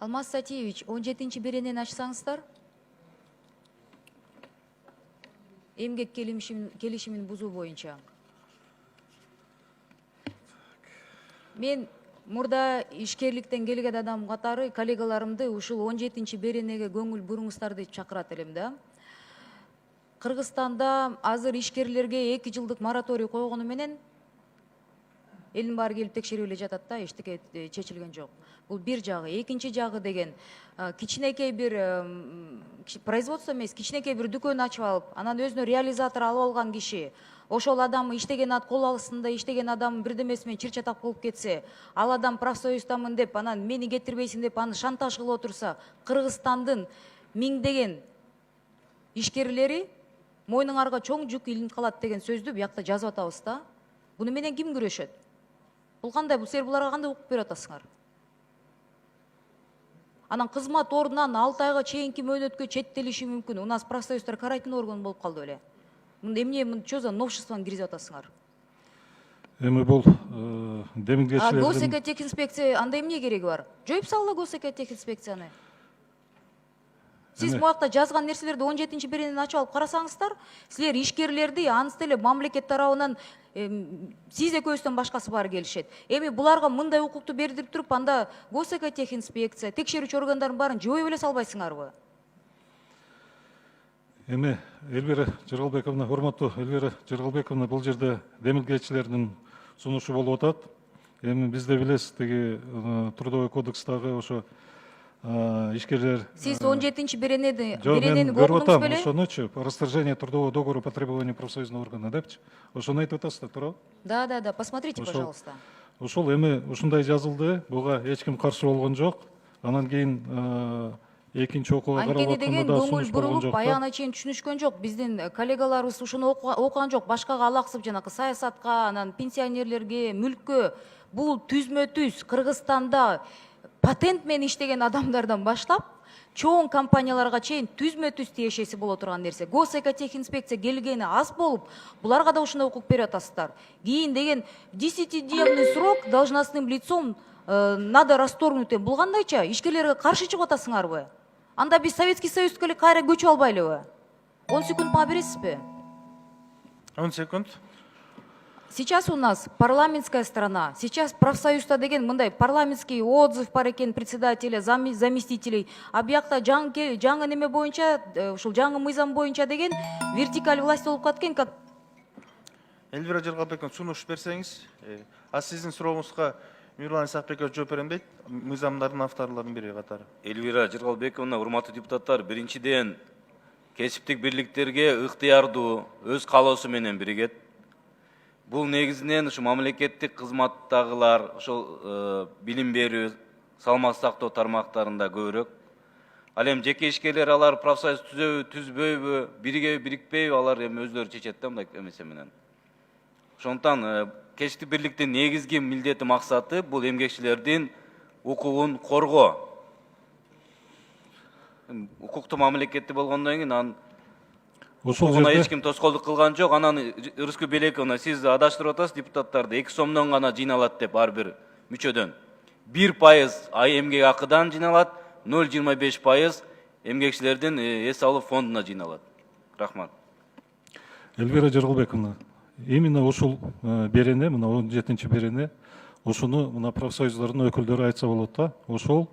Алмаз Сатиевич, 17 беренени ачсаңыздар. Эмгек келишимин бузуу боюнча. Мен мурда ишкерликтен келген адам катары коллегаларымды ушул 17 беренеге көңүл буруңуздар деп чакырат элем да. Кыргызстанда азыр ишкерлерге 2 жылдык мораторий койгону менен элдин баары келип текшерип эле жатат да, эчтеке чечилген жок. Бул бир жагы. Экинчи жагы деген кичинекей бир производство эмес, кичинекей бир дүкөн ачып алып, анан өзүнө реализатор алып алган киши, ошол адам иштеген кол астында иштеген адам бирдемеси менен чыр-чатак болуп кетсе, ал адам профсоюздамын деп, анан мени кетирбейсиң деп аны шантаж кылып отурса, Кыргызстандын миңдеген ишкерлери мойнуңарга чоң жүк илинип калат деген сөздү биякта жазып атабыз да. Буну менен ким күрөшөт? Бул кандай? Силер буларга кандай укук берип атасыңар? Анан кызмат ордунан 6 айга чейинки мөөнөткө четтелиши мүмкүн. У нас профсоюздар карайтын орган болуп калды беле. Эмне чё за новшествону киргизип атасыңар? Эми бул демилгечилердин... Госэкотехинспекция анда эмне кереги бар? Жоюп салгыла госэкотехинспекцияны. Сиз муакта жазган нерселерди 17 беренени ачып алып карасаңыздар, силер ишкерлерди анысы деле мамлекет тарабынан сиз экөөбүздөн башкасы баары келишет. Эми буларга мындай укукту бердирип туруп, анда госэкотехинспекция, текшерүүчү органдардын баарын жоюп эле салбайсыңарбы? Эми Элвира Жыргалбековна, урматтуу Элвира Жыргалбековна, бул жерде демилгечилердин сунушу болуп атат. Эми бизде билесиз, тиги трудовой кодекстагы ошо ишкерлер... Сиз 17 беренени көрүп атам, ошонучу, по расторжению трудового договора по требованию профсоюзного органа депчи. Ошону айтып атасыздар, туурабы? Да, посмотрите, пожалуйста. Ошол эми ушундай жазылды, буга эч ким каршы болгон жок. Анан кийин экинчи окууга каралып атканда да сунуш болгон жок. Баягына чейин түшүнүшкөн жок. Биздин коллегаларыбыз ушуну окуган жок. Башкага алаксып, жанакы саясатка, анан пенсионерлерге, мүлккө. Бул түзмө-түз Кыргызстанда патент менен иштеген адамдардан баштап, чоң компанияларга чейин түзмө-түз тиешеси боло турган нерсе. Госэкотехинспекция келгени аз болуп, буларга да ушундай укук берип атасыздар. Кийин деген 10-дневный срок должностным лицом надо расторгнуть. Бул кандайча? Ишкерлерге каршы чыгып атасыңарбы? Анда биз Советский Союзга эле кайра көчүп албайлыбы? 10 секунд мага бересизби? 10 секунд. Сейчас у нас парламентская сторона. Сейчас профсоюзда деген мындай парламентский отзыв бар экен председателя, заместителей. А биякта жаңы неме боюнча, ушул жаңы мыйзам боюнча деген вертикаль власть болуп калган экен. Элвира Жыргалбековна, сунуш берсеңиз, сиздин сурооңузга Мирлан Исакбеков жооп берем дейт, мыйзамдардын авторлорунун бири катары. Элвира Жыргалбековна, урматтуу депутаттар, биринчиден кесиптик бирликтерге ыктыярдуу өз каалоосу менен биригет. Бул негизинен ушу мамлекеттик кызматтагылар, ошол билим берүү, салмак сактоо тармактарында көбүрөөк. Ал эми жеке ишкерлер алар профсоюз түзөбү, түзбөйбү, биригеби, бирикпейби, алар эми өздөрү чечет да мындай эмесе менен. Ошондуктан кесиптик бирликтин негизги милдети максаты бул эмгекчилердин укугун коргоо. Укуктуу мамлекетти болгондон кийин анан укугуна эч ким тоскоолдук кылган жок. Анан Ырыскүл Белековна, сиз адаштырып атасыз депутаттарды, 2 сомдон гана жыйналат деп ар бир мүчөдөн. 1% ай эмгек акыдан жыйналат, 0,25% эмгекчилердин эс алуу фондуна жыйналат. Рахмат. Элвира Жыргалбековна, именно ушул берене, мына 17 берене, ушуну мына профсоюздардын өкүлдөрү айтса болот да. Ошол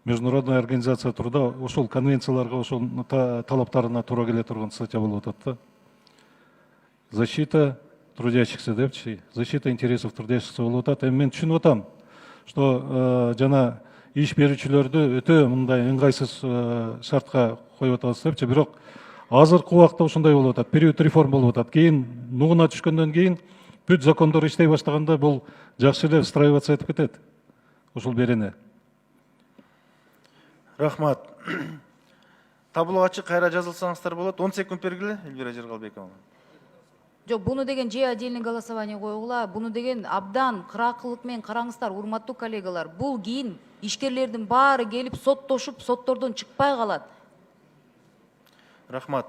Международная организация труда, ошол конвенцияларга, ошол талаптарына туура келе турган статья болуп атат да. Защита трудящихся депчи, защита интересов трудящихся болуп атат. Эми мен түшүнүп атам, что жана иш берүүчүлөрдү өтө мындай ыңгайсыз шартка коюп атабыз депчи, бирок азыркы убакта ушундай болуп атат, период реформ болуп атат. Кийин нугуна түшкөндөн кийин бүт закондор иштей баштаганда бул жакшы эле встраиваться этип кетет. Ушул берене. Рахмат. Табло ачык, кайра жазылсаңыздар болот. 10 секунд бергиле, Элвира Жыргалбековна. Жок, буну деген же отдельный голосование койгула, буну деген абдан кыракылык менен караңыздар, урматтуу коллегалар. Бул кийин ишкерлердин баары келип соттошуп, соттордон чыкпай калат. Рахмат.